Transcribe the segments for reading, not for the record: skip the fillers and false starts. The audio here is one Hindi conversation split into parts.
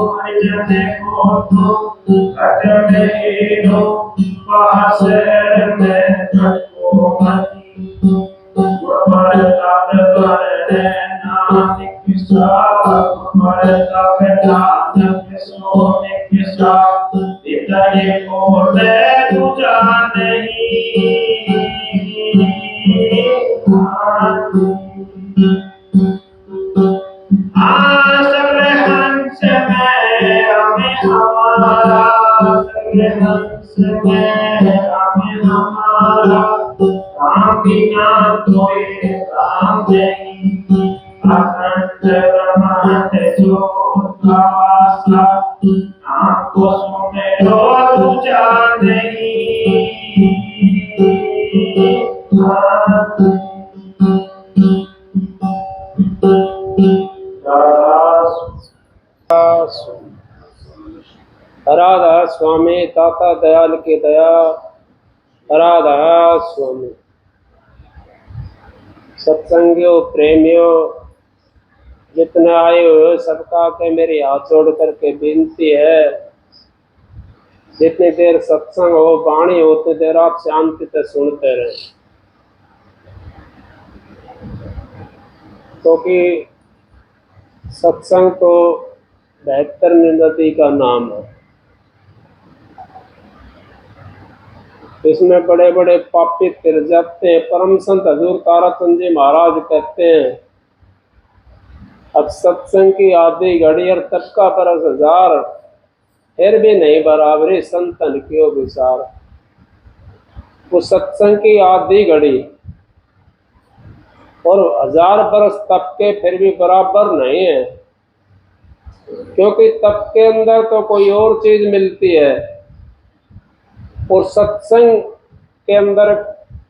हरिजन को तो कटने दो पास में को मती पर तब करने नानक सा पर तब नानक सोने सा इतने को ले तुझा नहीं सगले हंस में हमें हमारा सगले हंस में हमें हमारा काम बिना कोई काम नहीं अखंड ब्रह्मांड जो वासा आपको सुने रो तुझा नहीं राधा स्वामी दाता दयाल की दया। राधा स्वामी। सत्संगियों प्रेमियों जितने आए हुए सबका के मेरी हाथ जोड़ करके विनती है, जितनी देर सत्संग हो वाणी हो उतनी देर आप शांति से सुनते रहे, क्योंकि सत्संग तो 72 नदी का नाम है। इसमें बड़े बड़े पापी तिर जाते हैं। परम संत हजूर ताराचंद जी महाराज कहते हैं, अब सत्संग की आधी घड़ी और तब का बरस हजार, फिर भी नहीं बराबरी संतन क्यों विचार। वो सत्संग की आधी घड़ी और 1000 बरस तप के फिर भी बराबर नहीं है, क्योंकि तप के अंदर तो कोई और चीज मिलती है और सत्संग के अंदर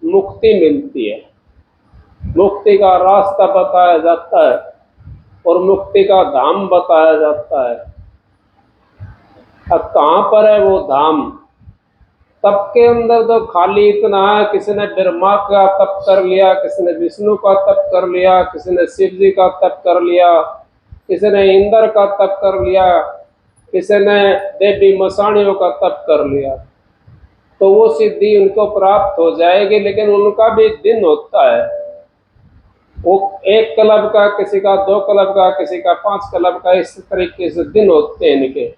मुक्ति मिलती है। मुक्ति का रास्ता बताया जाता है और मुक्ति का धाम बताया जाता है। अब कहाँ पर है वो धाम? तप के अंदर तो खाली इतना है, किसी ने ब्रह्मा का तप कर लिया, किसी ने विष्णु का तप कर लिया, किसी ने शिव जी का तप कर लिया, किसी ने इंद्र का तप कर लिया, किसी ने देवी मसाणियों का तप कर लिया, तो वो सिद्धि उनको प्राप्त हो जाएगी। लेकिन उनका भी दिन होता है, वो 1 क्लब का, किसी का 2 क्लब का, किसी का 5 क्लब का, इस तरीके से दिन होते हैं इनके।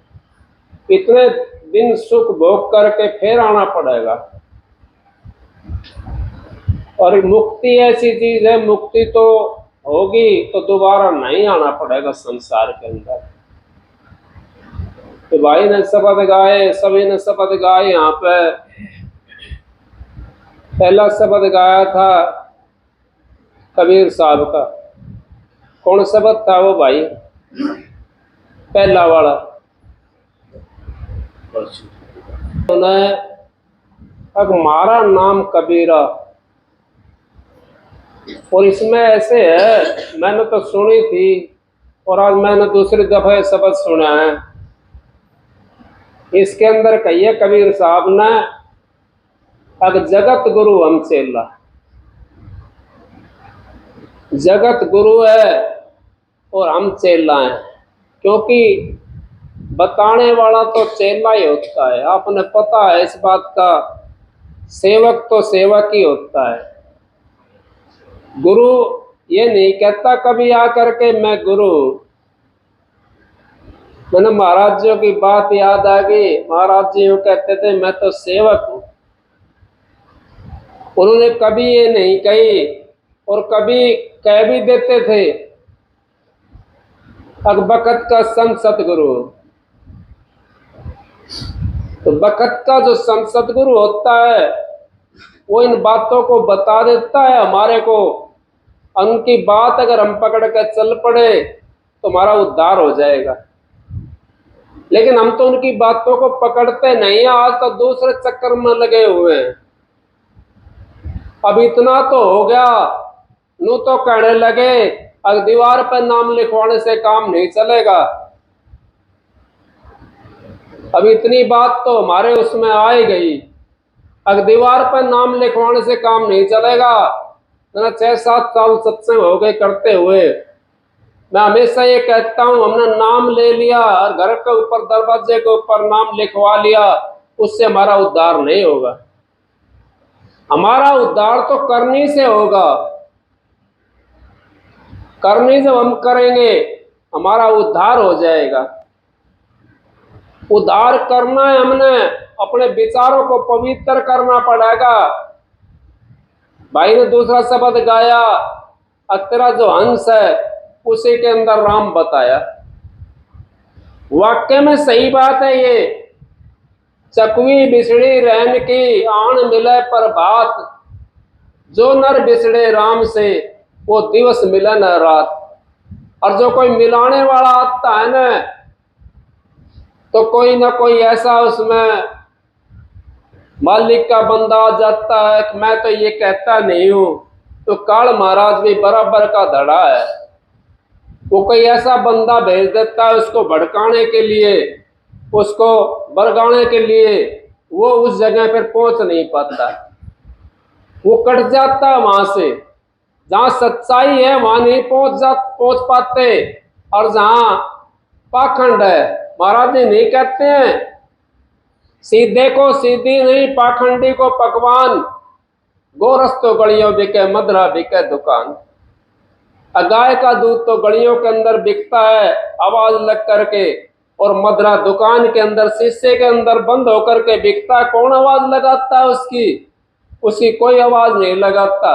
इतने दिन सुख भोग करके फिर आना पड़ेगा। और मुक्ति ऐसी चीज है, मुक्ति तो होगी तो दोबारा नहीं आना पड़ेगा संसार के अंदर। तो भाई ने शब्द गाए, सभी ने शब्द गाए। यहाँ पे पहला शब्द गाया था कबीर साहब का। कौन शब्द था वो भाई? पहला वाला उन्हें अब मारा नाम कबीरा। और इसमें ऐसे है, मैंने तो सुनी थी और आज मैंने दूसरी दफा शब्द सुना है। इसके अंदर कहिए कबीर साहब ने, अब जगत गुरु हम चेला। जगत गुरु है और हम चेला हैं, क्योंकि बताने वाला तो चेला ही होता है। आपने पता है इस बात का, सेवक तो सेवक ही होता है। गुरु ये नहीं कहता कभी आकर के मैं गुरु। मैंने महाराज जी की बात याद आ गई। महाराज जी यूं कहते थे मैं तो सेवक हूं। उन्होंने कभी ये नहीं कही और कभी कह भी देते थे अब बखत का संत सतगुरु। तो बखत का जो संत सतगुरु होता है वो इन बातों को बता देता है हमारे को। उनकी बात अगर हम पकड़ कर चल पड़े तो हमारा उद्धार हो जाएगा। लेकिन हम तो उनकी बातों को पकड़ते नहीं, आज तो दूसरे चक्कर में लगे हुए हैं। अब इतना तो हो गया, नू तो कहने लगे अब दीवार पर नाम लिखवाने से काम नहीं चलेगा। अब इतनी बात तो हमारे उसमें आ ही गई, अब दीवार पर नाम लिखवाने से काम नहीं चलेगा। 6-7 साल सत्संग हो गए करते हुए, मैं हमेशा ये कहता हूं, हमने नाम ले लिया और घर के ऊपर दरवाजे के ऊपर नाम लिखवा लिया, उससे हमारा उद्धार नहीं होगा। हमारा उद्धार तो करनी से होगा। करनी जब हम करेंगे हमारा उद्धार हो जाएगा। उद्धार करना है, हमने अपने विचारों को पवित्र करना पड़ेगा। भाई ने दूसरा शब्द गाया, तेरा जो हंस है उसी के अंदर राम बताया। वाक्य में सही बात है ये। चकवी बिछड़ी रहन की आन मिले पर बात, जो नर बिछड़े राम से वो दिवस मिले न रात। और जो कोई मिलाने वाला आता है ना, तो कोई ना कोई ऐसा उसमें मालिक का बंदा आ जाता है कि मैं तो ये कहता नहीं हूं, तो काल महाराज भी बराबर का धड़ा है। वो कोई ऐसा बंदा भेज देता है उसको भड़काने के लिए, उसको बरगाने के लिए। वो उस जगह पर पहुंच नहीं पाता, वो कट जाता है वहां से। जहां सच्चाई है वहां नहीं पहुंच पाते, और जहां पाखंड है, महाराज जी नहीं कहते हैं सीधे को सीधी नहीं, पाखंडी को पकवान, गोरस तो गलियों बिके मदरा बिके दुकान। गाय का दूध तो गलियों के अंदर बिकता है आवाज लग करके, और मदरा दुकान के अंदर शीशे के अंदर बंद होकर के बिकता है। कौन आवाज लगाता है उसकी कोई आवाज नहीं लगाता।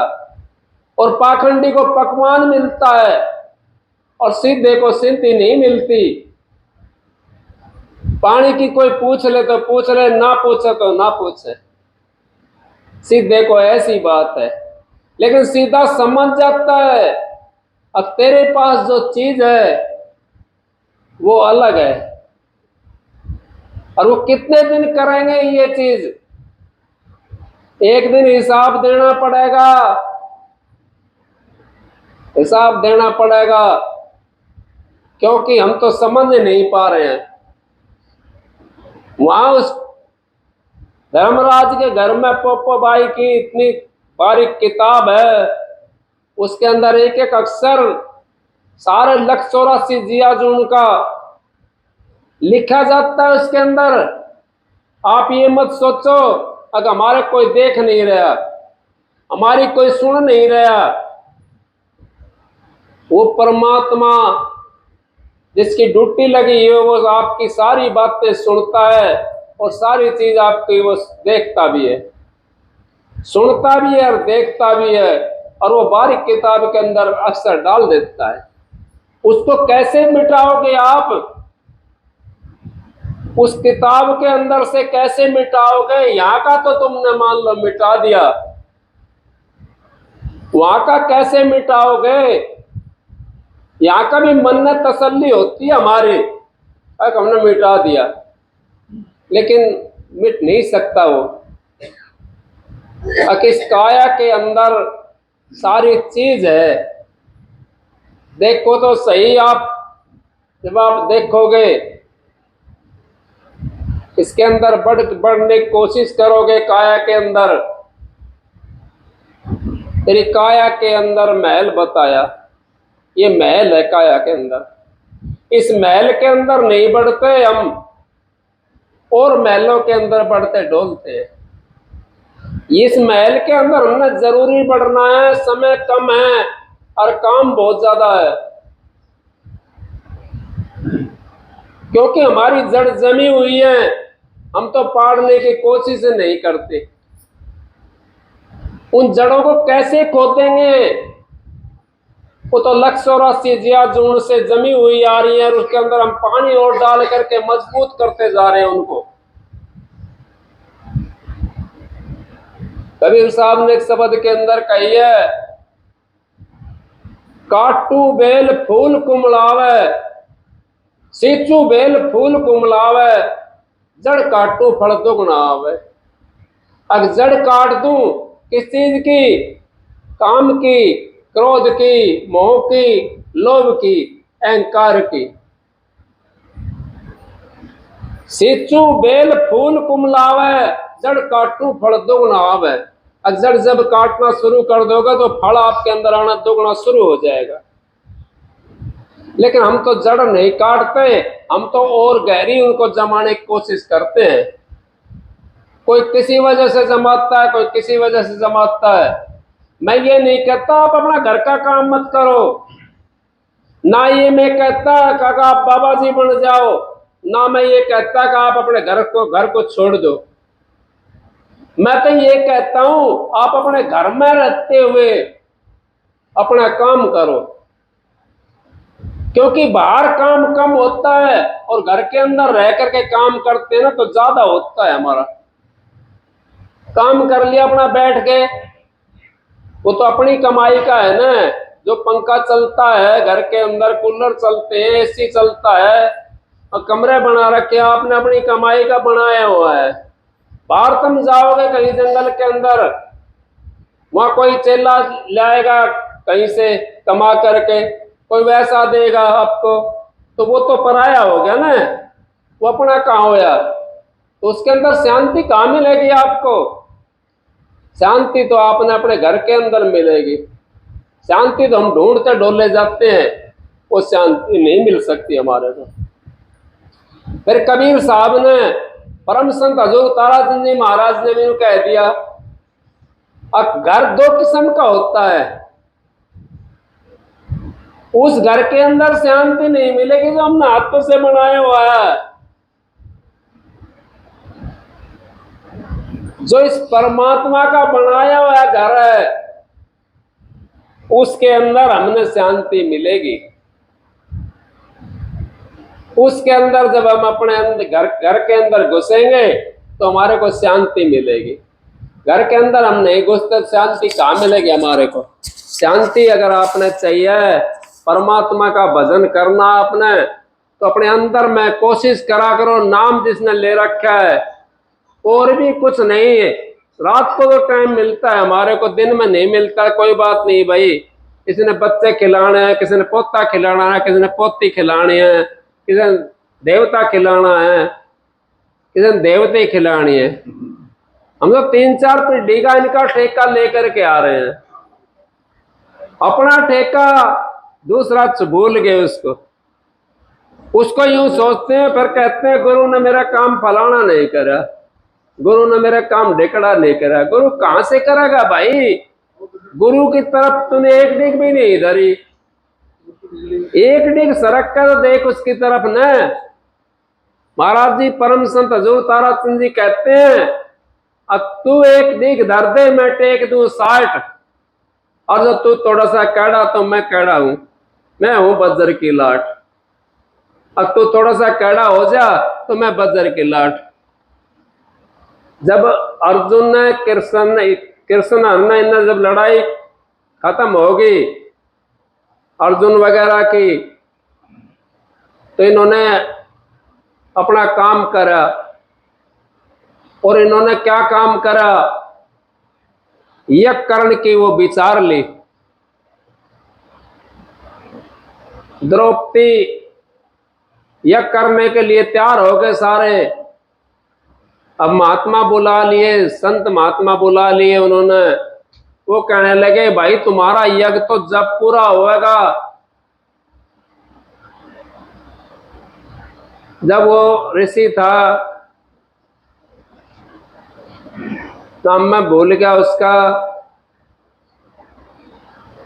और पाखंडी को पकवान मिलता है और सीधे को सिंधी नहीं मिलती। पानी की कोई पूछ ले तो पूछ ले, ना पूछे तो ना पूछे। सीधे को ऐसी बात है, लेकिन सीधा समझ जाता है अब तेरे पास जो चीज है वो अलग है, और वो कितने दिन करेंगे ये चीज। एक दिन हिसाब देना पड़ेगा, हिसाब देना पड़ेगा, क्योंकि हम तो समझ नहीं पा रहे हैं। वहां उस धर्मराज के घर में पोपो भाई की इतनी बारीक किताब है, उसके अंदर एक एक अक्षर सारे 184 जिया जून का लिखा जाता है उसके अंदर। आप ये मत सोचो अगर हमारे कोई देख नहीं रहा, हमारी कोई सुन नहीं रहा, वो परमात्मा जिसकी ड्यूटी लगी है वो आपकी सारी बातें सुनता है, और सारी चीज आपकी वो देखता भी है, सुनता भी है और देखता भी है, और वो बारीक किताब के अंदर अक्षर डाल देता है। उसको कैसे मिटाओगे आप? उस किताब के अंदर से कैसे मिटाओगे? यहाँ का तो तुमने मान लो मिटा दिया, वहां का कैसे मिटाओगे? यहाँ का भी मन में तसल्ली होती है हमारे, हमने मिटा दिया, लेकिन मिट नहीं सकता वो। इस काया के अंदर सारी चीज है। देखो तो सही, आप जब आप देखोगे इसके अंदर बढ़ने की कोशिश करोगे, काया के अंदर, तेरी काया के अंदर महल बताया, ये महल है काया के अंदर। इस महल के अंदर नहीं बढ़ते हम, और महलों के अंदर बढ़ते डोलते हैं। इस महल के अंदर हमने जरूरी बढ़ना है, समय कम है और काम बहुत ज्यादा है, क्योंकि हमारी जड़ जमी हुई है। हम तो पाड़ने की कोशिश नहीं करते। उन जड़ों को कैसे खोदेंगे? वो तो 184 जिया जून से जमी हुई आ रही है, और उसके अंदर हम पानी और डाल करके मजबूत करते जा रहे हैं उनको। कबीर साहब ने एक शब्द के अंदर कही है, काटू बेल फूल कुमलावे, सींचू बेल फूल कुमलावे, जड़ काटू फल दुगना आवे। अगर जड़ काट दूं किस चीज की? काम की, क्रोध की, मोह की, लोभ की, अहंकार की। सींचू बेल फूल कुमलावे, जड़ काटू फल दुगना आवे। जड़ जब काटना शुरू कर दोगे तो फल आपके अंदर आना दुगना शुरू हो जाएगा। लेकिन हम तो जड़ नहीं काटते, हम तो और गहरी उनको जमाने की कोशिश करते हैं। कोई किसी वजह से जमाता है, कोई किसी वजह से जमाता है। मैं ये नहीं कहता आप अपना घर का काम मत करो, ना ये मैं कहता कि आप बाबा जी बन जाओ, ना मैं ये कहता कि आप अपने घर को छोड़ दो। मैं तो ये कहता हूं आप अपने घर में रहते हुए अपना काम करो, क्योंकि बाहर काम कम होता है और घर के अंदर रह करके काम करते हैं ना तो ज्यादा होता है। हमारा काम कर लिया अपना बैठ के, वो तो अपनी कमाई का है ना। जो पंखा चलता है घर के अंदर, कूलर चलते हैं, एसी चलता है और कमरे बना रखे आपने, अपनी कमाई का बनाया हुआ है। बाहर तुम जाओगे कहीं जंगल के अंदर, वहां कोई चेला लाएगा कहीं से कमा करके, कोई वैसा देगा आपको, तो वो तो पराया हो गया ना, वो अपना कहाँ होया। तो उसके अंदर शांति कहाँ मिलेगी आपको? शांति तो आपने अपने घर के अंदर मिलेगी। शांति तो हम ढूंढते ढोले जाते हैं, वो शांति नहीं मिल सकती हमारे को। फिर कबीर साहब ने, परम संत हजूर ताराचंद जी महाराज ने भी कह दिया, अब घर दो किस्म का होता है, उस घर के अंदर शांति नहीं मिलेगी जो हमने हाथों से बनाया हुआ है। जो इस परमात्मा का बनाया हुआ घर है उसके अंदर हमने शांति मिलेगी। उसके अंदर जब हम अपने अंदर घर के अंदर घुसेंगे तो हमारे को शांति मिलेगी। घर के अंदर हम नहीं घुसते, शांति कहाँ मिलेगी हमारे को? शांति अगर आपने चाहिए, परमात्मा का भजन करना आपने, तो अपने अंदर में कोशिश करा करो, नाम जिसने ले रखा है, और भी कुछ नहीं है। रात को तो टाइम मिलता है हमारे को, दिन में नहीं मिलता, कोई बात नहीं भाई। किसी ने बच्चे खिलाने हैं, किसी ने पोता खिलाना है, किसी ने पोती खिलानी है, किसी ने देवता खिलाना है, किसी ने देवते खिलानी है। हम लोग 3-4 पीढ़ी का इनका ठेका लेकर के आ रहे हैं। अपना ठेका दूसरा भूल गए उसको यूं सोचते हैं, फिर कहते हैं गुरु ने मेरा काम फलाना नहीं करा, गुरु ने मेरा काम ढेकड़ा नहीं करा। गुरु कहां से करेगा भाई? गुरु की तरफ तूने एक डिग भी नहीं धरी, एक डिग सरक कर देख उसकी तरफ न। महाराज जी परम संत हजूर ताराचंद जी कहते हैं, अब तू एक डिग धर दे, मैं टेक दूं 60, और जो तू थोड़ा सा कैड़ा तो मैं कैड़ा हूं, मैं हूं बज्र की लाट। अब तू थोड़ा सा कैड़ा हो जा तो मैं बज्र की लाट। जब अर्जुन ने कृष्ण ने जब लड़ाई खत्म होगी अर्जुन वगैरह की, तो इन्होंने अपना काम करा। और इन्होंने क्या काम करा? यज्ञ करण की वो विचार ली। द्रौपदी यज्ञ करने के लिए तैयार हो गए सारे। अब महात्मा बुला लिए, संत महात्मा बुला लिए उन्होंने। वो कहने लगे, भाई तुम्हारा यज्ञ तो जब पूरा होगा, जब वो ऋषि था, नाम मैं भूल गया उसका,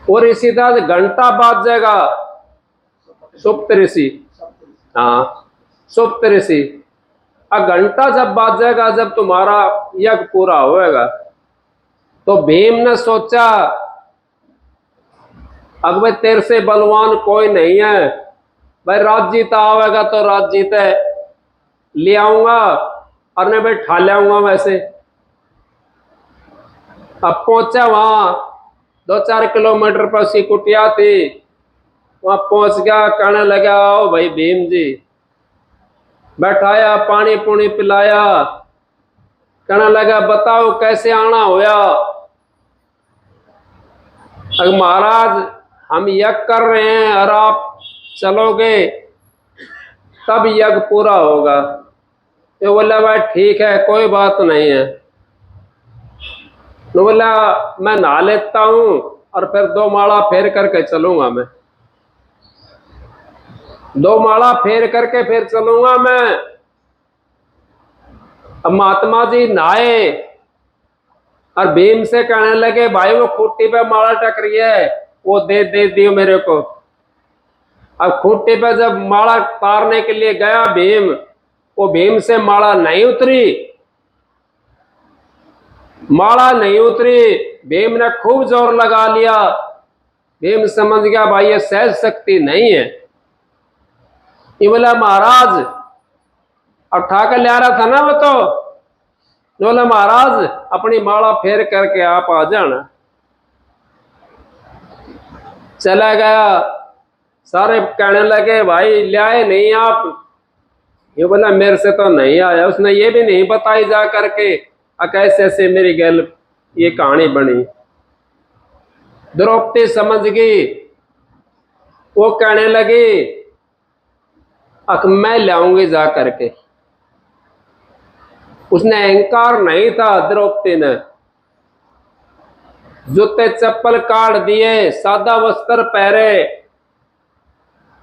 वो ऋषि था, घंटा बाज जाएगा, सुप्त ऋषि। हाँ, सुप्त ऋषि। अब घंटा जब बाज जाएगा, जब तुम्हारा यज्ञ पूरा होएगा, तो भीम ने सोचा, अब भाई तेरे से बलवान कोई नहीं है, भाई राज जीता आवेगा तो राज जीते ले आऊंगा और मैं भाई ठा ले आऊंगा वैसे। अब पहुंचा वहां, 2-4 किलोमीटर पर उसकी कुटिया थी, वहां पहुंच गया, कहने लगा, आओ भाई भीम जी। बैठाया, पानी पुणी पिलाया, कहने लगा, बताओ कैसे आना होया? अगर महाराज हम यज्ञ कर रहे हैं और आप चलोगे तब यज्ञ पूरा होगा। तो बोला, भाई ठीक है, कोई बात नहीं है। तो बोला, मैं नहा लेता हूं और फिर 2 माला फेर करके चलूंगा मैं। 2 माला फेर करके फिर चलूंगा मैं। अब महात्मा जी नहाए और भीम से कहने लगे, भाई वो खूंटी पे माला टक रही है, वो दे दियो मेरे को। अब खूंटी पे जब माला तारने के लिए गया भीम, वो भीम से माला नहीं उतरी, माला नहीं उतरी। भीम ने खूब जोर लगा लिया। भीम समझ गया भाई ये सहज शक्ति नहीं है। ये बोला महाराज, उठा के ले रहा था ना वो तो। बोला महाराज अपनी माला फेर करके आप आ जाना। चला गया। सारे कहने लगे भाई ले आए नहीं आप। ये बोला मेरे से तो नहीं आया। उसने ये भी नहीं बताई जा करके कैसे ऐसे मेरी गल ये कहानी बनी। द्रौपदी समझ गई। वो कहने लगी मैं लाऊंगी जा करके। उसने अहंकार नहीं था द्रौपदी ने। जूते चप्पल काट दिए, सादा वस्त्र पहरे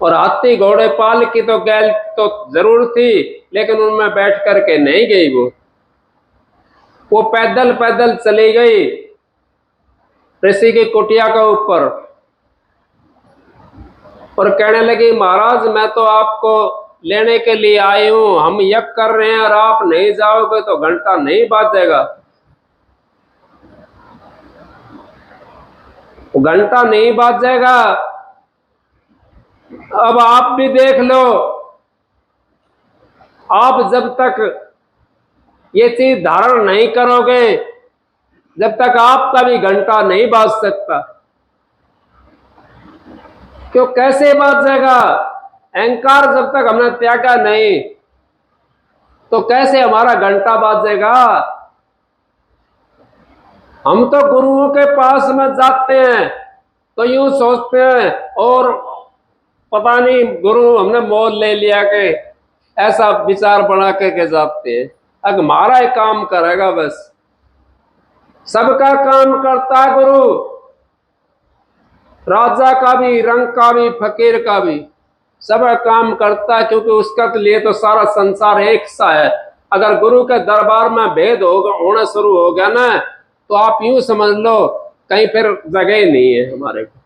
और हाथी घोड़े पाल की तो गैल तो जरूर थी, लेकिन उनमें बैठ करके नहीं गई। वो पैदल पैदल चली गई ऋषि की कुटिया के ऊपर और कहने लगी महाराज मैं तो आपको लेने के लिए आई हूं, हम यज्ञ कर रहे हैं और आप नहीं जाओगे तो घंटा नहीं बाजेगा। घंटा नहीं बाजेगा। अब आप भी देख लो, आप जब तक ये चीज धारण नहीं करोगे, जब तक आपका भी घंटा नहीं बाज सकता। क्यों कैसे बाजेगा? अहंकार जब तक हमने त्यागा नहीं तो कैसे हमारा घंटा बाजेगा? हम तो गुरुओं के पास में जाते हैं तो यूं सोचते हैं और पता नहीं गुरु हमने मोल ले लिया के ऐसा विचार बना के जाते हैं। अब हमारा ही काम करेगा बस। सबका काम करता है गुरु, राजा का भी, रंग का भी, फकीर का भी, सब काम करता है, क्योंकि उसका के लिए तो सारा संसार एक सा है। अगर गुरु के दरबार में भेद होना शुरू हो गया ना तो आप यूं समझ लो कहीं फिर जगह ही नहीं है हमारे को।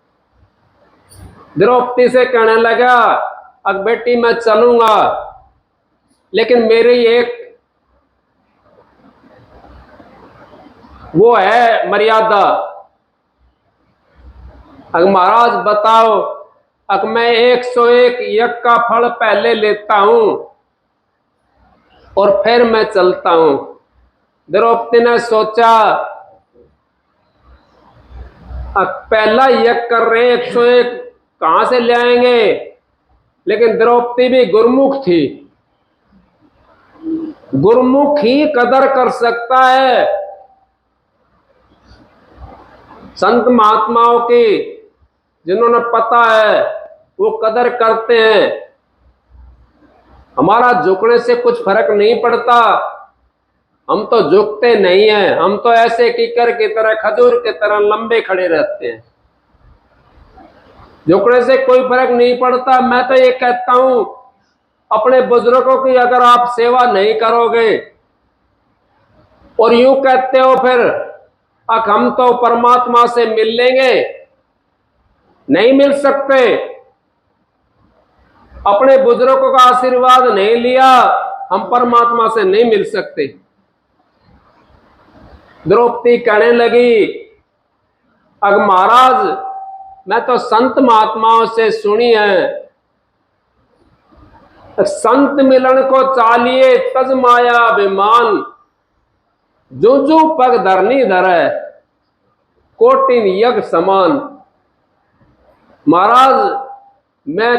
द्रौपदी से कहने लगा अब बेटी मैं चलूंगा, लेकिन मेरी एक वो है मर्यादा। अगर महाराज बताओ, अगर मैं 101 यज्ञ का फल पहले लेता हूं और फिर मैं चलता हूं। द्रौपदी ने सोचा पहला यज्ञ कर रहे 101 कहां से ले आएंगे, लेकिन द्रौपदी भी गुरुमुख थी। गुरुमुख ही कदर कर सकता है संत महात्माओं की, जिन्होंने पता है वो कदर करते हैं। हमारा झुकने से कुछ फर्क नहीं पड़ता, हम तो झुकते नहीं हैं, हम तो ऐसे कीकर की तरह, खजूर की तरह लंबे खड़े रहते हैं। झुकने से कोई फर्क नहीं पड़ता। मैं तो ये कहता हूं अपने बुजुर्गों की अगर आप सेवा नहीं करोगे और यूं कहते हो फिर हम तो परमात्मा से मिल लेंगे, नहीं मिल सकते। अपने बुजुर्गों का आशीर्वाद नहीं लिया हम परमात्मा से नहीं मिल सकते। द्रौपदी कहने लगी अगर महाराज मैं तो संत महात्माओं से सुनी है, संत मिलन को चालिए तज माया अभिमान, जो जो पग धरनी धरे कोटिन यज्ञ समान। महाराज मैं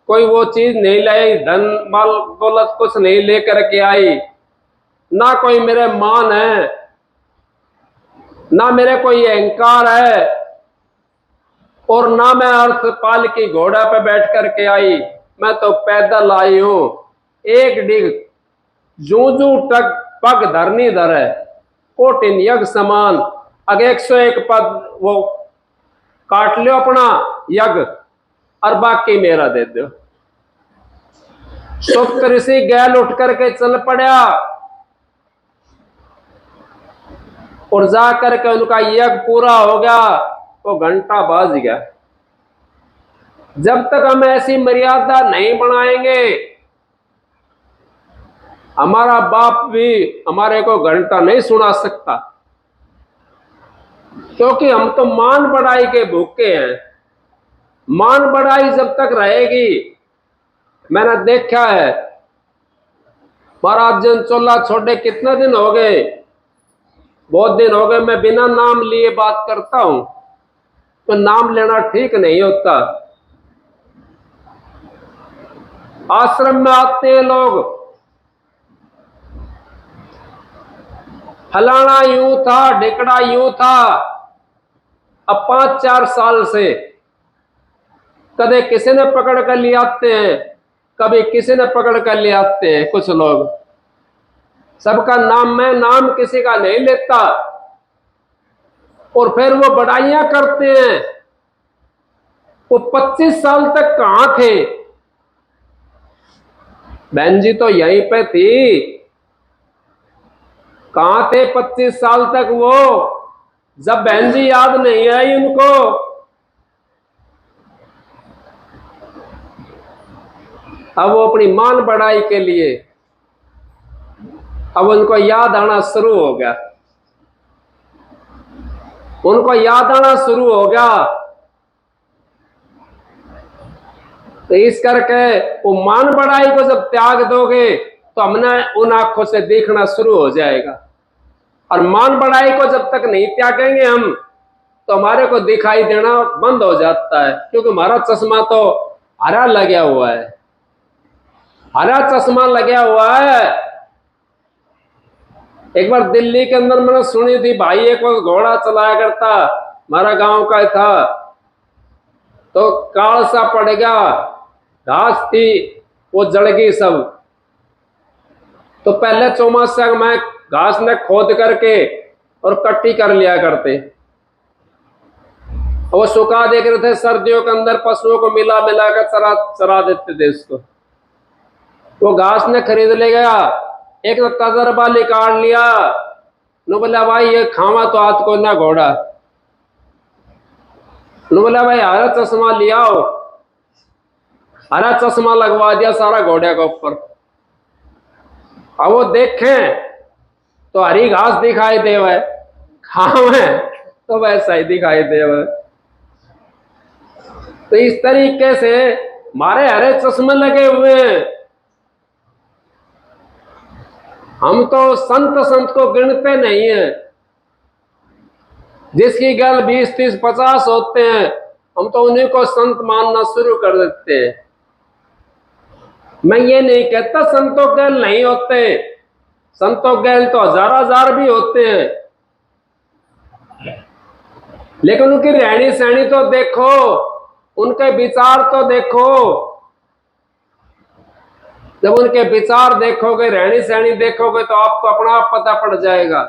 कोई वो चीज नहीं लाई, धन माल दौलत कुछ नहीं लेकर के आई, ना कोई मेरे मान है, ना मेरे कोई अहंकार है, और ना मैं अर्थ पाल की घोड़ा पे बैठ करके आई। मैं तो पैदल आई हूं। एक डिग जू जू टक पग धरनी धरे कोटिन यज्ञ समान। अगर 101 पद वो काट लो अपना यज्ञ और बाकी मेरा दे दो। सुक्त ऋषि गैल उठ करके चल पड़ा और जा करके उनका यज्ञ पूरा हो गया तो घंटा बाज गया। जब तक हम ऐसी मर्यादा नहीं बनाएंगे, हमारा बाप भी हमारे को घंटा नहीं सुना सकता, क्योंकि हम तो मान बढ़ाई के भूखे हैं। मान बढ़ाई जब तक रहेगी, मैंने देखा है महाराज जन चोला छोड़े कितने दिन हो गए, बहुत दिन हो गए, मैं बिना नाम लिए बात करता हूं, तो नाम लेना ठीक नहीं होता। आश्रम में आते हैं लोग, फलाना यूं था, ढिकड़ा यूं था। अब 5-4 साल से कदे किसी ने पकड़ कर ले आते हैं, कभी किसी ने पकड़ कर ले आते हैं। कुछ लोग, सबका नाम, मैं नाम किसी का नहीं लेता, और फिर वो बड़ाइयां करते हैं। वो 25 साल तक कहां थे? बहन जी तो यहीं पे थी, कहां थे 25 साल तक वो? जब बहन जी याद नहीं आई उनको, अब वो अपनी मान बढ़ाई के लिए अब उनको याद आना शुरू हो गया, उनको याद आना शुरू हो गया। तो इस करके वो मान बढ़ाई को जब त्याग दोगे तो हमने उन आंखों से देखना शुरू हो जाएगा। और मान बढ़ाई को जब तक नहीं त्यागेंगे हम, तो हमारे को दिखाई देना बंद हो जाता है, क्योंकि हमारा चश्मा तो हरा लगा हुआ है, हरा चश्मा लगा हुआ है। एक बार दिल्ली के अंदर मैंने सुनी थी, भाई एक घोड़ा चलाया करता, हमारा गांव का था, तो काल सा पड़ गया, घास थी वो जड़ गई सब। तो पहले चौमासा में घास ने खोद करके और कट्टी कर लिया करते, वो सुखा देख रहे थे, सर्दियों के अंदर पशुओं को मिला मिला कर चरा देते थे उसको। वो घास ने खरीद ले गया, एक तो तजर्बा निकाल लिया, नो बोला भाई ये खावा तो हाथ को ना घोड़ा, नो बोला भाई हरा चश्मा लिया हो, हरा चश्मा लगवा दिया सारा घोड़े के ऊपर। अब वो देखें तो हरी घास दिखाई दे, वह खावे तो वैसा ही दिखाई दे। वह तो इस तरीके से हमारे हरे चश्मे लगे हुए हैं। हम तो संत को गिनते नहीं है, जिसकी गल 20, 30, 50 होते हैं, हम तो उन्हीं को संत मानना शुरू कर देते हैं। मैं ये नहीं कहता संतों गैल नहीं होते, संतों गैल तो हजार भी होते हैं, लेकिन उनकी रहनी सहनी तो देखो, उनके विचार तो देखो। जब उनके विचार देखोगे, रहनी सहनी देखोगे, तो आपको अपना आप पता पड़ जाएगा।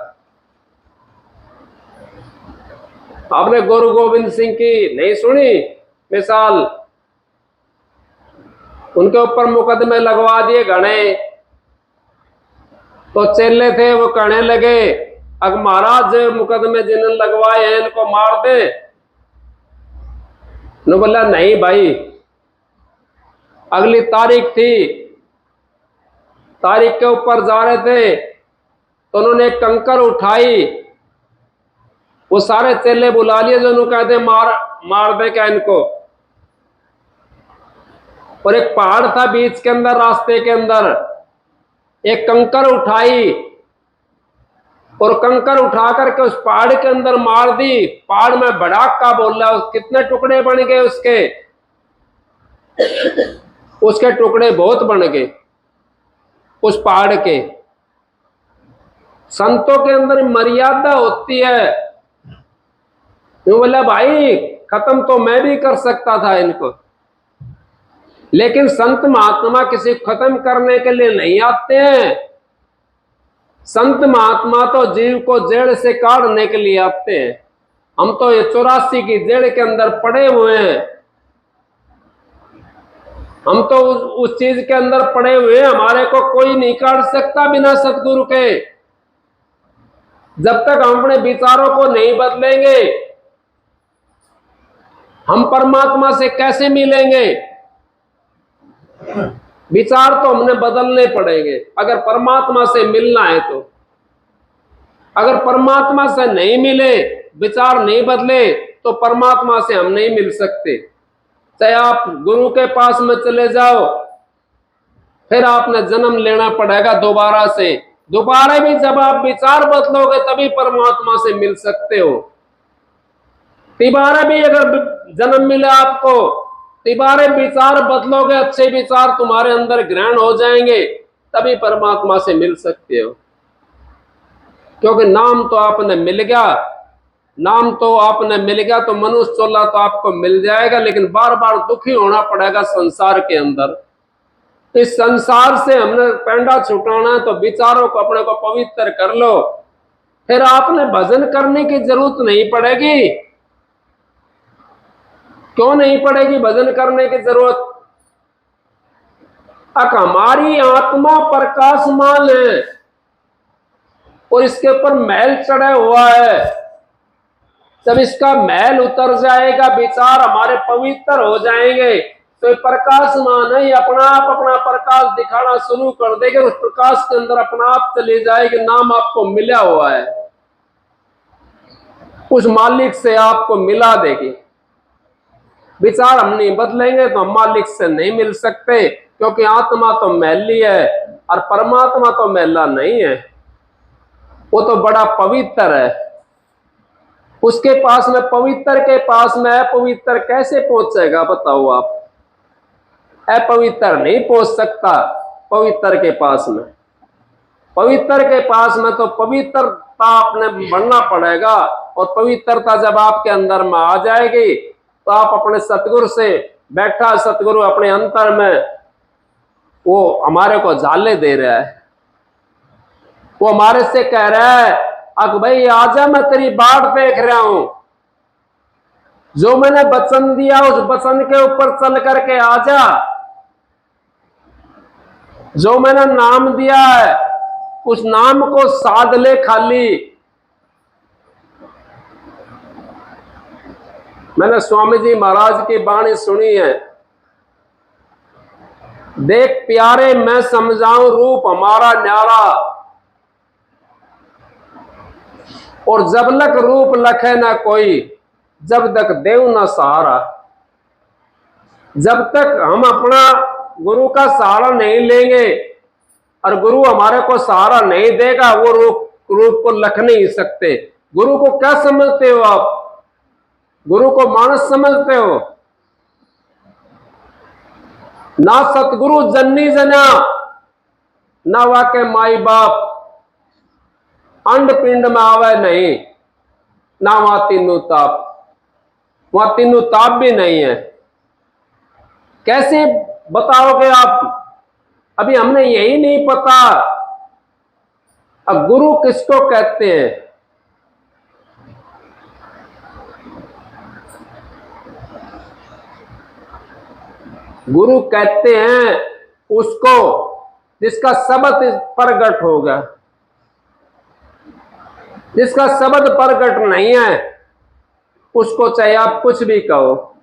आपने गुरु गोविंद सिंह की नहीं सुनी मिसाल? उनके ऊपर मुकदमे लगवा दिए घने, तो चेले थे वो कहने लगे, अगर महाराज मुकदमे जिन्होंने लगवाए हैं इनको मार दे। ने बोला नहीं भाई, अगली तारीख थी, तारीख के ऊपर जा रहे थे, तो उन्होंने एक कंकर उठाई, वो सारे चेले बुला लिए जो उन्होंने कहते मार दे क्या इनको। और एक पहाड़ था बीच के अंदर, रास्ते के अंदर, एक कंकर उठाई और कंकर उठा करके उस पहाड़ के अंदर मार दी। पहाड़ में भड़ाका बोल रहा, कितने टुकड़े बन गए उसके, उसके टुकड़े बहुत बन गए उस पहाड़ के। संतों के अंदर मर्यादा होती है। बोला भाई खत्म तो मैं भी कर सकता था इनको, लेकिन संत महात्मा किसी खत्म करने के लिए नहीं आते हैं। संत महात्मा तो जीव को जड़ से काटने के लिए आते हैं। हम तो ये 84 की जड़ के अंदर पड़े हुए हैं, हम तो उस चीज के अंदर पड़े हुए, हमारे को कोई नहीं काट सकता बिना सतगुरु के। जब तक हम अपने विचारों को नहीं बदलेंगे, हम परमात्मा से कैसे मिलेंगे? विचार तो हमने बदलने पड़ेंगे अगर परमात्मा से मिलना है तो। अगर परमात्मा से नहीं मिले, विचार नहीं बदले, तो परमात्मा से हम नहीं मिल सकते। चाहे आप गुरु के पास में चले जाओ, फिर आपने जन्म लेना पड़ेगा दोबारा से। दोबारा भी जब आप विचार बदलोगे तभी परमात्मा से मिल सकते हो। तिबारा भी अगर जन्म मिला आपको, तिबारे विचार बदलोगे, अच्छे विचार तुम्हारे अंदर ग्रहण हो जाएंगे, तभी परमात्मा से मिल सकते हो। क्योंकि नाम तो आपने मिल गया, नाम तो आपने मिल गया तो मनुष्य चोला तो आपको मिल जाएगा, लेकिन बार बार दुखी होना पड़ेगा संसार के अंदर। इस संसार से हमने पैंडा छुटाना है तो विचारों को अपने को पवित्र कर लो, फिर आपने भजन करने की जरूरत नहीं पड़ेगी। क्यों नहीं पड़ेगी भजन करने की जरूरत? हमारी आत्मा प्रकाशमान है और इसके ऊपर मैल चढ़ा हुआ है। जब इसका मैल उतर जाएगा, विचार हमारे पवित्र हो जाएंगे, तो प्रकाशमान है, अपना आप अपना प्रकाश दिखाना शुरू कर देगा। उस प्रकाश के अंदर अपना आप चले जाएगी, नाम आपको मिला हुआ है, उस मालिक से आपको मिला देगी। विचार हम नहीं बदलेंगे तो हम मालिक से नहीं मिल सकते, क्योंकि आत्मा तो मैली है और परमात्मा तो मैला नहीं है, वो तो बड़ा पवित्र है। उसके पास में, पवित्र के पास में अपवित्र कैसे पहुंचेगा बताओ आप? अपवित्र नहीं पहुंच सकता पवित्र के पास में। पवित्र के पास में तो पवित्रता आपने बढ़ना पड़ेगा, और पवित्रता जब आपके अंदर में आ जाएगी तो आप अपने सतगुरु से, बैठा सतगुरु अपने अंतर में, वो हमारे को झाले दे रहा है। वो हमारे से कह रहा है, अब भाई आजा, मैं तेरी बाट देख रहा हूं। जो मैंने वचन दिया उस वचन के ऊपर चल करके आजा। जो मैंने नाम दिया है उस नाम को साध ले खाली। मैंने स्वामी जी महाराज की वाणी सुनी है, देख प्यारे मैं समझाऊं रूप हमारा न्यारा, और जब लक रूप लखे ना कोई, जब तक देव ना सहारा। जब तक हम अपना गुरु का सहारा नहीं लेंगे और गुरु हमारे को सहारा नहीं देगा, वो रूप को लख नहीं सकते। गुरु को क्या समझते हो आप? गुरु को मानस समझते हो? ना सतगुरु जन्नी जना, ना वाके माई बाप, अंड पिंड में आवे नहीं, ना वहां तीनों ताप। वहां तीनों ताप भी नहीं है। कैसे बताओगे आप? अभी हमने यही नहीं पता अब गुरु किसको कहते हैं। गुरु कहते हैं उसको जिसका शब्द प्रगट होगा। जिसका शब्द प्रगट नहीं है उसको चाहे आप कुछ भी कहो।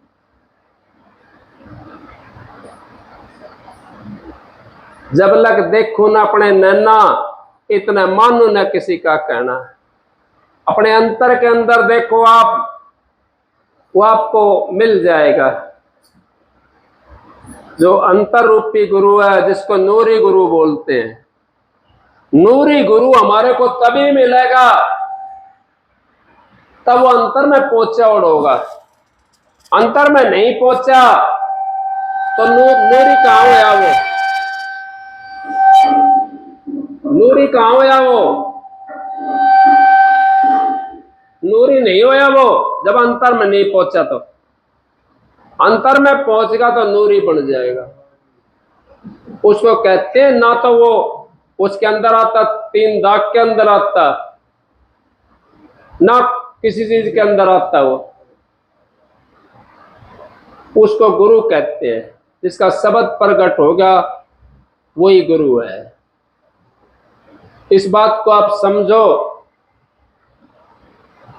जब लग देखो ना अपने नैना, इतना मानो न किसी का कहना। अपने अंतर के अंदर देखो आप, वो आपको मिल जाएगा। जो अंतर रूपी गुरु है, जिसको नूरी गुरु बोलते हैं, नूरी गुरु हमारे को तभी मिलेगा तब वो अंतर में पहुंचा और होगा। अंतर में नहीं पहुंचा तो नूरी कहां होया वो? नूरी कहां होया वो? नूरी नहीं होया वो जब अंतर में नहीं पहुंचा। तो अंतर में पहुंचेगा तो नूरी बन जाएगा। उसको कहते हैं ना तो वो उसके अंदर आता, तीन दाग के अंदर आता, ना किसी चीज के अंदर आता, वो उसको गुरु कहते हैं। जिसका शब्द प्रकट होगा वही गुरु है। इस बात को आप समझो।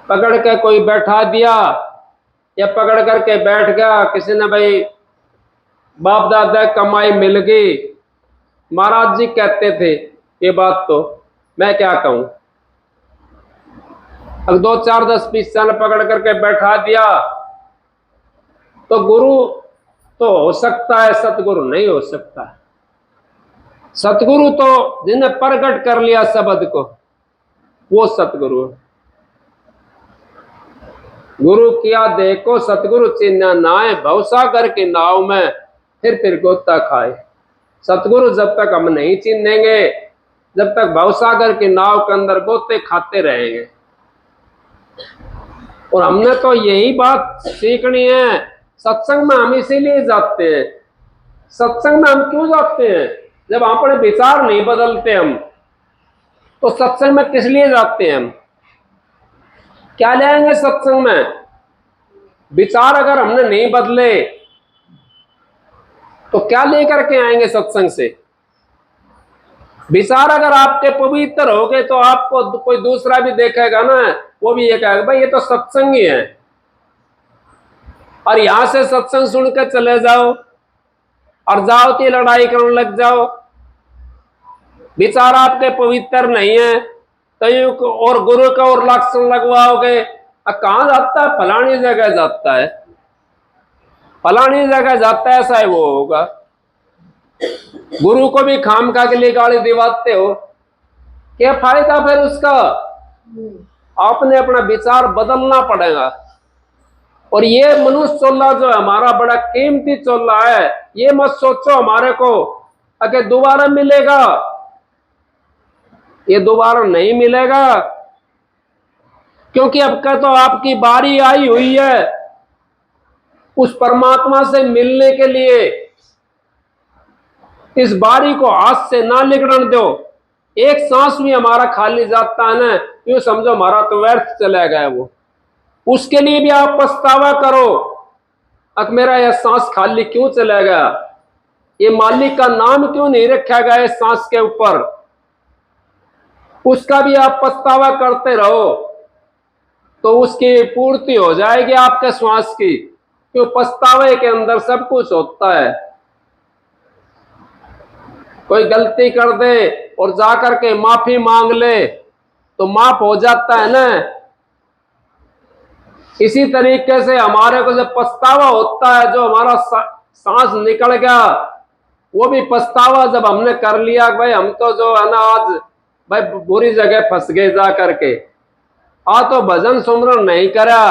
पकड़ के कोई बैठा दिया या पकड़ करके बैठ गया, किसी ने भाई बाप दादा कमाई मिल गई, महाराज जी कहते थे ये बात, तो मैं क्या कहूं। अब 2 4 10 20 साल पकड़ करके बैठा दिया तो गुरु तो हो सकता है, सतगुरु नहीं हो सकता। सतगुरु तो जिन्हें प्रकट कर लिया शब्द को, वो सतगुरु। गुरु किया देखो सतगुरु चिन्ह नाए, भवसागर की नाव में फिर गोता खाए। सतगुरु जब तक हम नहीं चिन्हेंगे, जब तक भवसागर की नाव के अंदर गोते खाते रहेंगे। और हमने तो यही बात सीखनी है। सत्संग में हम इसीलिए जाते हैं। सत्संग में हम क्यों जाते हैं? जब अपने विचार नहीं बदलते हम, तो सत्संग में किस लिए जाते हैं हम? क्या ले आएंगे सत्संग में? विचार अगर हमने नहीं बदले तो क्या लेकर के आएंगे सत्संग से? विचार अगर आपके पवित्र हो गए तो आपको कोई दूसरा भी देखेगा ना, वो भी ये कहेगा भाई ये तो सत्संग ही है। और यहां से सत्संग सुनकर चले जाओ और जाओ तो लड़ाई करने लग जाओ, विचार आपके पवित्र नहीं है तो और गुरु का और लक्षण लगवाओगे। कहां जाता है? फलानी जगह जाता है, फलानी जगह जाता है, ऐसा है वो होगा। गुरु को भी खामखा के लिए गाली दिवाते हो, क्या फायदा फिर उसका? आपने अपना विचार बदलना पड़ेगा। और ये मनुष्य चोला जो हमारा बड़ा कीमती चोला है, ये मत सोचो हमारे को अगर दोबारा मिलेगा, ये दोबारा नहीं मिलेगा। क्योंकि अब का तो आपकी बारी आई हुई है उस परमात्मा से मिलने के लिए। इस बारी को हाथ से ना निकलने दो। एक सांस भी हमारा खाली जाता है ना, यूं समझो हमारा तो व्यर्थ चला गया वो। उसके लिए भी आप पछतावा करो, अब मेरा यह सांस खाली क्यों चला गया, ये मालिक का नाम क्यों नहीं रखा गया इस सांस के ऊपर। उसका भी आप पछतावा करते रहो तो उसकी पूर्ति हो जाएगी आपके श्वास की। क्यों? पछतावे के अंदर सब कुछ होता है। कोई गलती कर दे और जाकर के माफी मांग ले तो माफ हो जाता है ना। इसी तरीके से हमारे को जब पछतावा होता है, जो हमारा सांस निकल गया, वो भी पछतावा जब हमने कर लिया भाई हम तो जो है ना आज भाई बुरी जगह फंस गए जा करके, आ तो भजन सुमरन नहीं करा,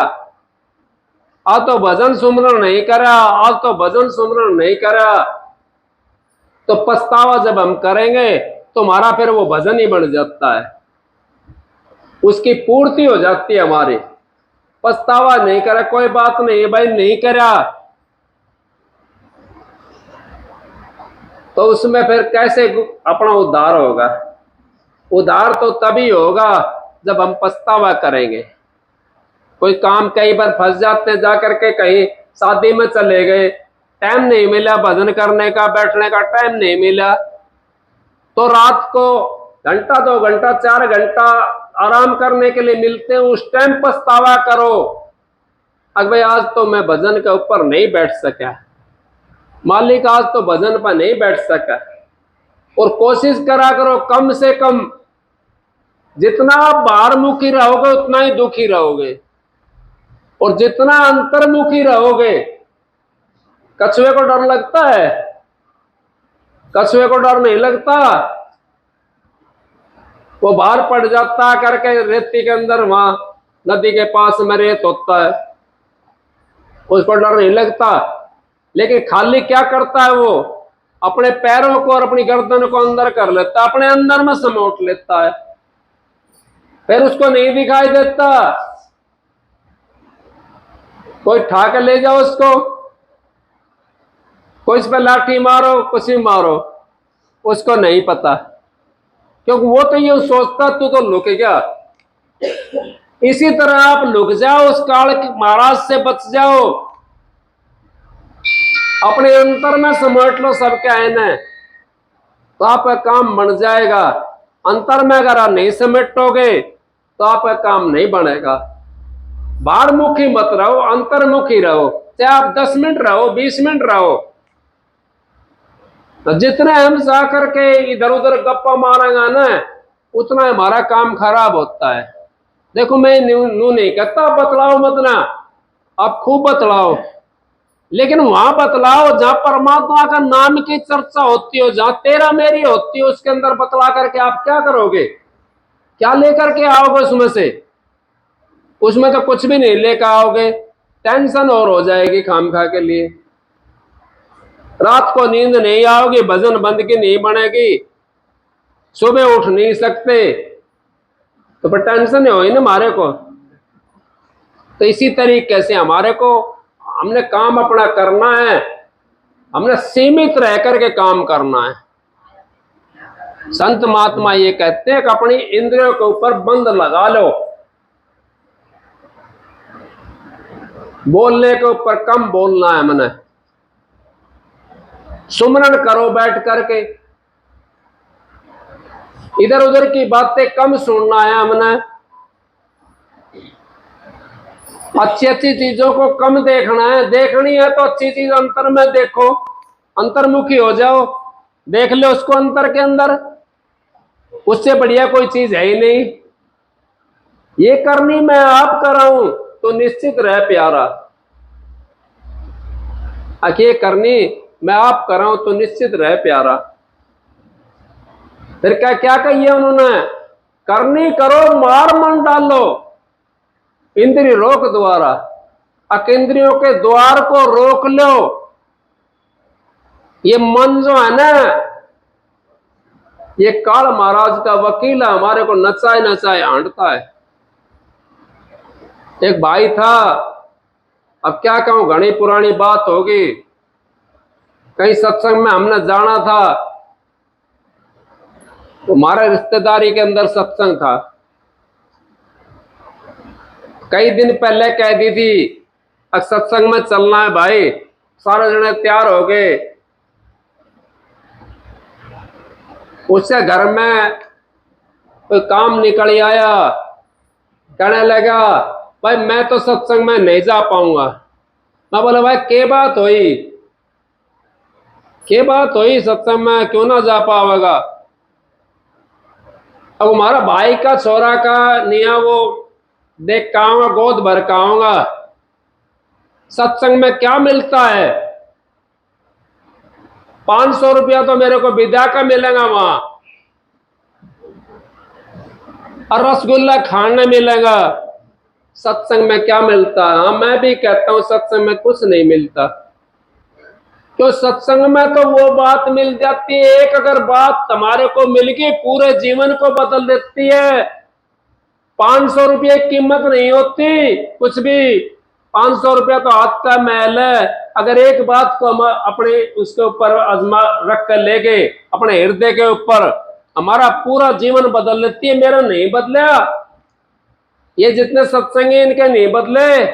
आ तो भजन सुमरन नहीं करा, आज तो भजन सुमरन नहीं करा। तो पछतावा जब हम करेंगे तो हमारा फिर वो भजन ही बन जाता है, उसकी पूर्ति हो जाती है हमारी। पछतावा नहीं करा, कोई बात नहीं भाई नहीं करा, तो उसमें फिर कैसे अपना उद्धार होगा? उद्धार तो तभी होगा जब हम पछतावा करेंगे। कोई काम कई बार फंस जाते हैं, जाकर के कहीं शादी में चले गए, टाइम नहीं मिला भजन करने का, बैठने का टाइम नहीं मिला, तो रात को घंटा 2 घंटा 4 घंटा आराम करने के लिए मिलते हैं, उस टाइम पछतावा करो अगर भाई आज तो मैं भजन के ऊपर नहीं बैठ सका, मालिक आज तो भजन पर नहीं बैठ सका। और कोशिश करा करो कम से कम, जितना आप बाहरमुखी रहोगे उतना ही दुखी रहोगे, और जितना अंतर्मुखी रहोगे। कछुए को डर लगता है? कछुए को डर नहीं लगता, वो बाहर पड़ जाता है करके रेती के अंदर, वहां नदी के पास में रेत होता है, उसको डर नहीं लगता। लेकिन खाली क्या करता है वो? अपने पैरों को और अपनी गर्दन को अंदर कर लेता है, अपने अंदर में समेट लेता है, फिर उसको नहीं दिखाई देता। कोई ठा के ले जाओ उसको, कोई इस पर लाठी मारो, कुछ भी मारो, उसको नहीं पता, क्योंकि वो तो ये सोचता तू तो लुक गया। इसी तरह आप लुक जाओ, उस काल के महाराज से बच जाओ, अपने अंतर में समेट लो सबके आईने, तो आपका काम बन जाएगा। अंतर में अगर आप नहीं समेटोगे तो आपका काम नहीं बनेगा। बाहरमुखी मत रहो, अंतर्मुखी रहो। चाहे आप 10 मिनट रहो, 20 मिनट रहो, तो जितने हम जा करके इधर उधर गप्पा मारेंगे ना, उतना हमारा काम खराब होता है। देखो मैं नू नहीं कहता बतलाओ मत ना, आप खूब बतलाओ, लेकिन वहां बतलाओ जहां परमात्मा का नाम की चर्चा होती हो, जहां तेरा मेरी होती हो, उसके अंदर बतला करके आप क्या करोगे, क्या लेकर के आओगे उसमें से? उसमें तो कुछ भी नहीं लेकर आओगे, टेंशन और हो जाएगी खामखा के लिए। रात को नींद नहीं आओगी, भजन बंद की नहीं बनेगी, सुबह उठ नहीं सकते, तो फिर टेंशन हो ही ना हमारे को। तो इसी तरीके से हमारे को, हमने काम अपना करना है, हमने सीमित रह करके काम करना है। संत महात्मा ये कहते हैं कि अपनी इंद्रियों के ऊपर बंद लगा लो, बोलने के ऊपर कम बोलना है हमने, सुमरन करो बैठ करके, इधर उधर की बातें कम सुनना है हमने, अच्छी अच्छी चीजों को कम देखना है। देखनी है तो अच्छी चीज अंतर में देखो, अंतर्मुखी हो जाओ, देख लो उसको अंतर के अंदर, उससे बढ़िया कोई चीज है ही नहीं। ये करनी मैं आप कर रहा हूं तो निश्चित रह प्यारा, ये करनी मैं आप कर रहा हूं तो निश्चित रह प्यारा। फिर क्या क्या कहिए उन्होंने, करनी करो मार मन डालो, इंद्रिय रोक द्वारा, अकेंद्रियों के द्वार को रोक लो। ये मन जो है ना, ये काल महाराज का वकील है, हमारे को नचाए नचाए आंटता है। एक भाई था, अब क्या कहूं, घनी पुरानी बात होगी, कहीं सत्संग में हमने जाना था, हमारे रिश्तेदारी के अंदर सत्संग था, कई दिन पहले कह दी थी सत्संग में चलना है भाई, सारे जने तैयार हो गए। उससे घर में कोई काम निकल आया, कहने लगा भाई मैं तो सत्संग में नहीं जा पाऊंगा। मैं बोला भाई के बात हुई, के बात हुई, सत्संग में क्यों ना जा पावेगा? अब हमारा भाई का छोरा का निया वो देख के आऊंगा, गोद भर के आऊंगा, सत्संग में क्या मिलता है? 500 रुपया तो मेरे को विद्या का मिलेगा वहां, और रसगुल्ला खाने मिलेगा। सत्संग में क्या मिलता है? हाँ मैं भी कहता हूं सत्संग में कुछ नहीं मिलता, तो सत्संग में तो वो बात मिल जाती है, एक अगर बात तुम्हारे को मिल गई पूरे जीवन को बदल देती है। 500 रुपये की कीमत नहीं होती कुछ भी, 500 रुपया तो हाथ का मैल है। अगर एक बात को हम अपने उसके ऊपर आजमा रख कर ले गए, अपने हृदय के ऊपर, हमारा पूरा जीवन बदल लेती है। मेरा नहीं बदला, ये जितने सत्संगी इनके नहीं बदले,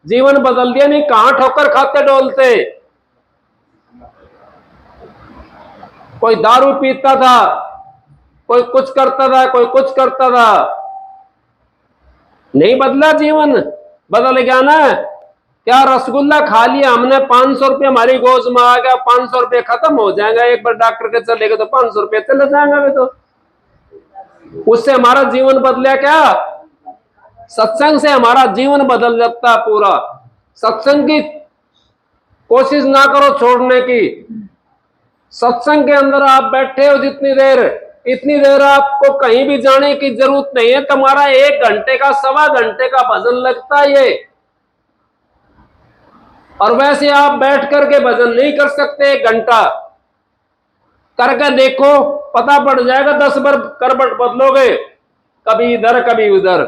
जीवन बदल दिया नहीं, कहां ठोकर खाते डोलते। कोई दारू पीता था, कोई कुछ करता था, कोई कुछ करता था, नहीं बदला जीवन, बदल गया ना। क्या रसगुल्ला खा लिया हमने, 500 रुपये हमारी गोज में आ गया, 500 रुपये खत्म हो जाएगा, एक बार डॉक्टर के चले गए तो 500 रुपये चले जाएंगे। तो उससे हमारा जीवन बदला क्या? सत्संग से हमारा जीवन बदल जाता है पूरा। सत्संग की कोशिश ना करो छोड़ने की, सत्संग के अंदर आप बैठे हो जितनी देर, इतनी देर आपको कहीं भी जाने की जरूरत नहीं है। तुम्हारा 1 घंटे का, 1.25 घंटे का भजन लगता है ये, और वैसे आप बैठ करके भजन नहीं कर सकते। 1 घंटा करके देखो, पता पड़ जाएगा, 10 बार करवट बदलोगे, कभी इधर कभी उधर।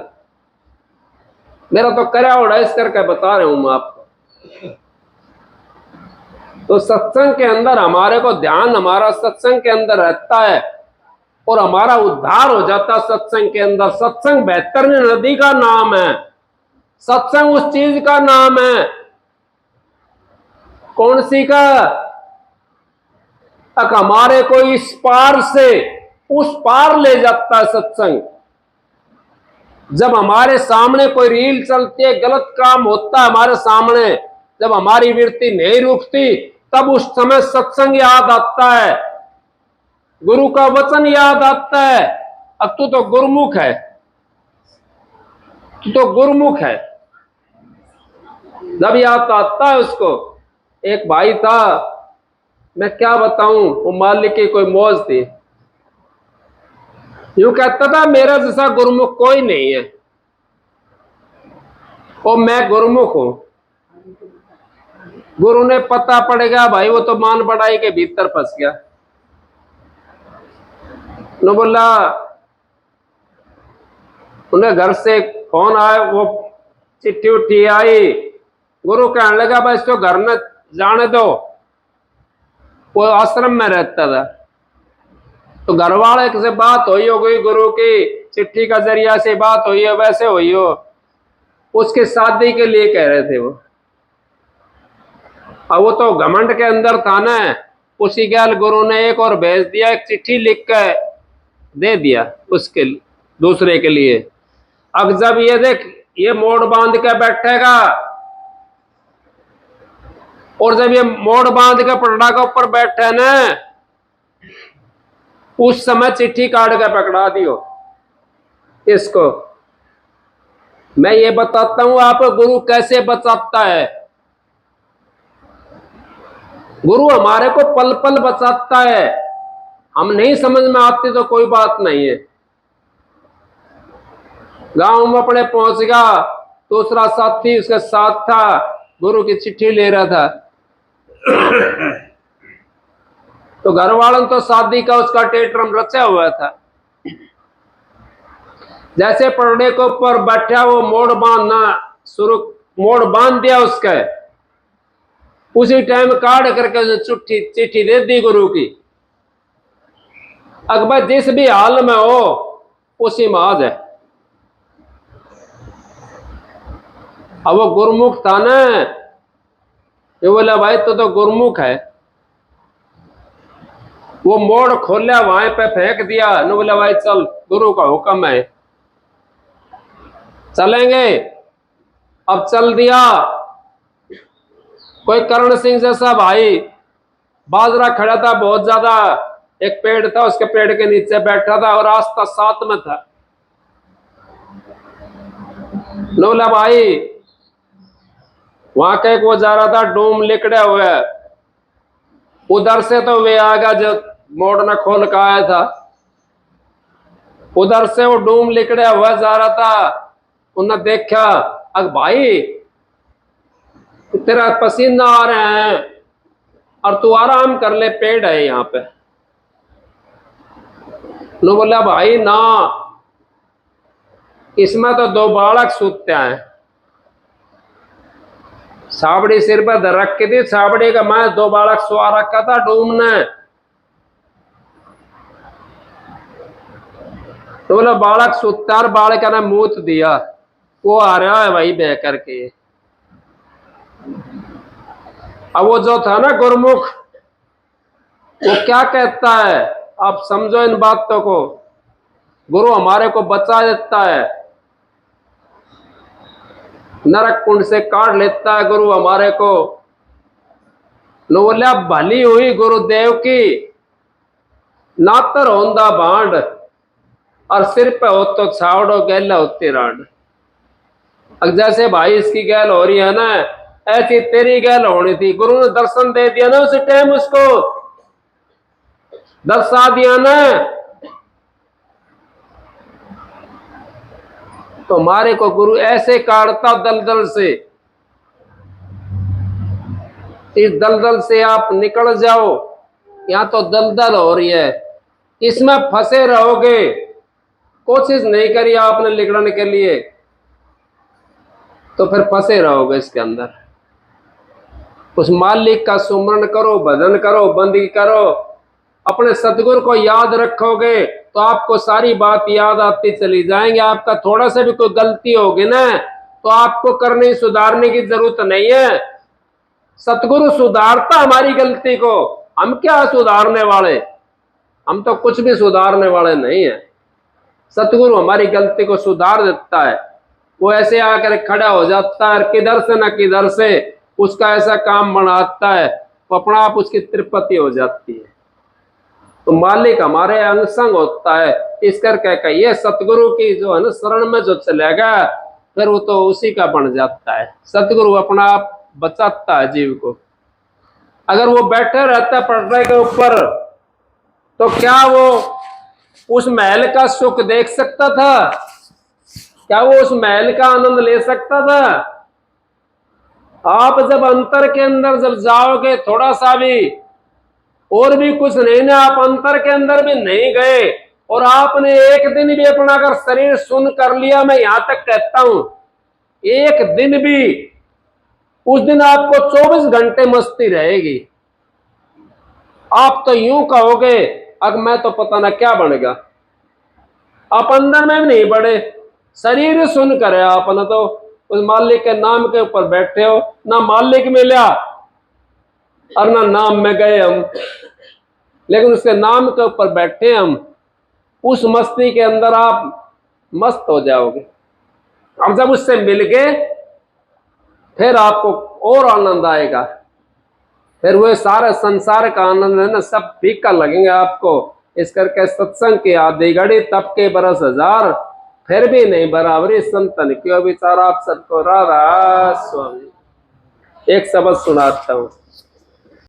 मेरा तो करया उड़ा इस करके बता रहा हूं मैं आपको। तो सत्संग के अंदर हमारे को ध्यान हमारा सत्संग के अंदर रहता है, और हमारा उद्धार हो जाता है सत्संग के अंदर। सत्संग बेहतरीन नदी का नाम है, सत्संग उस चीज का नाम है, कौन सी का? तक हमारे को इस पार से उस पार ले जाता है सत्संग। जब हमारे सामने कोई रील चलती है, गलत काम होता है हमारे सामने, जब हमारी वृत्ति नहीं रुकती, तब उस समय सत्संग याद आता है, गुरु का वचन याद आता है। अब तू तो गुरुमुख है, तू तो गुरुमुख है। जब याद आता है उसको। एक भाई था, मैं क्या बताऊं, वो मालिक की कोई मौज थी। यूं कहता था मेरा जैसा गुरुमुख कोई नहीं है, और मैं गुरुमुख हूं। गुरु ने पता पड़ गया भाई, वो तो मान बढ़ाई के भीतर फंस गया। न बोला, उन्हें घर से फोन आया, वो चिट्ठी उठी आई, गुरु कहने लगा भाई इसको घर में जाने दो। वो आश्रम में रहता था, तो घर वाले से बात हुई हो गई, गुरु की चिट्ठी का जरिया से बात हुई हो, वैसे हुई हो, उसके शादी के लिए कह रहे थे वो। अब वो तो घमंड के अंदर था ना, उसी गैल गुरु ने एक और भेज दिया, एक चिट्ठी लिख के दे दिया उसके दूसरे के लिए। अब जब ये देख, ये मोड़ बांध के बैठेगा, और जब ये मोड़ बांध के पटड़ा के ऊपर बैठे ना, उस समय चिट्ठी काट के पकड़ा दियो इसको। मैं ये बताता हूं आप, गुरु कैसे बचाता है। गुरु हमारे को पल पल बचाता है, हम नहीं समझ में आती तो कोई बात नहीं है। गांव में अपने पहुंच गया, दूसरा साथी उसके साथ था, गुरु की चिट्ठी ले रहा था। तो घर वालों तो शादी का उसका टेटरम रचा हुआ था। जैसे पड़ने के ऊपर बैठा, वो मोड़ बांधना शुरू, मोड़ बांध दिया उसके, उसी टाइम काट करके चिट्ठी चिट्ठी दे दी गुरु की। अकबर जिस भी हाल में हो उसी में आ जाए। अब वो गुरुमुख था ना, ये बोला भाई तो गुरुमुख है। वो मोड़ खोला, वहां पे फेंक दिया, न बोला भाई चल, गुरु का हुक्म है, चलेंगे। अब चल दिया। कोई करण सिंह जैसा भाई बाजरा खड़ा था बहुत ज्यादा, एक पेड़ था, उसके पेड़ के नीचे बैठा था, और रास्ता साथ में था। बोला भाई, वहां का एक वो जा रहा था, डूम लिकड़ा हुआ है, उधर से तो वे आ गया जो मोड़ ने खोल के आया था, उधर से वो डूम लिकड़ा हुआ जा रहा था। उन्हें देखा, अग भाई तेरा पसीना आ रहे हैं, और तू आराम कर ले, पेड़ है यहाँ पे। नो बोला भाई ना, इसमें तो दो बालक सूतते हैं। साबड़ी सिर पर धर रखी थी, साबड़ी का मैं दो बालक सुआ रखा था डूम ने। तो बोला बालक सूतता, और बालक ने मूत दिया, वो आ रहा है वही बह करके। अब वो जो था ना गुरुमुख, वो क्या कहता है, आप समझो इन बातों को। गुरु हमारे को बचा देता है, नरक कुंड से काट लेता है गुरु हमारे को। नो बोलिया भली हुई गुरुदेव की, नातर होंदा भांड, और सिर पे हो तो छावड़ो गैला होती रांड। अब जैसे भाई इसकी गैल हो रही है ना, ऐसी तेरी गैल होनी थी। गुरु ने दर्शन दे दिया ना उस टाइम, उसको दर्शा दिया ना, तो हमारे को गुरु ऐसे काटता दलदल से। इस दलदल से आप निकल जाओ, यहां तो दलदल हो रही है, इसमें फंसे रहोगे, कोशिश नहीं करी आपने निकलने के लिए, तो फिर फंसे रहोगे इसके अंदर। उस मालिक का सुमरण करो, भजन करो, बंदगी करो, अपने सतगुरु को याद रखोगे, तो आपको सारी बात याद आती चली जाएंगे। आपका थोड़ा सा भी कोई गलती होगी ना, तो आपको करने सुधारने की जरूरत नहीं है, सतगुरु सुधारता हमारी गलती को, हम क्या सुधारने वाले, हम तो कुछ भी सुधारने वाले नहीं है। सतगुरु हमारी गलती को सुधार देता है। वो ऐसे आकर खड़ा हो जाता है, किधर से न किधर से उसका ऐसा काम बनाता है, वो अपना आप उसकी तृप्ति हो जाती है। तो मालिक हमारे अंग संग होता है। इस करके कहिए सतगुरु की जो है ना शरण में जो चलेगा फिर वो तो उसी का बन जाता है। सतगुरु अपना आप बचाता है जीव को। अगर वो बैठे रहता है पटरे के ऊपर तो क्या वो उस महल का सुख देख सकता था? क्या वो उस महल का आनंद ले सकता था? आप जब अंतर के अंदर जब जाओगे थोड़ा सा भी, और भी कुछ नहीं ना, आप अंतर के अंदर भी नहीं गए और आपने एक दिन भी अपना अगर शरीर सुन कर लिया, मैं यहां तक कहता हूं एक दिन भी, उस दिन आपको 24 घंटे मस्ती रहेगी। आप तो यूं कहोगे अब मैं तो पता ना क्या बनेगा। आप अंदर में भी नहीं बढ़े, शरीर सुन कर है आपने तो उस मालिक के नाम के ऊपर बैठे हो, ना मालिक मिला और ना नाम में गए हम, लेकिन उसके नाम के ऊपर बैठे हम। उस मस्ती के अंदर आप मस्त हो जाओगे। अब जब उससे मिल गए फिर आपको और आनंद आएगा। फिर वो सारे संसार का आनंद है ना सब फीका लगेंगे आपको। इस करके सत्संग की आधी घड़ी तब के बरस हजार, फिर भी नहीं बराबरी संतन क्यों विचार। आप सबको राधा स्वामी। एक शब्द सुनाता हूं।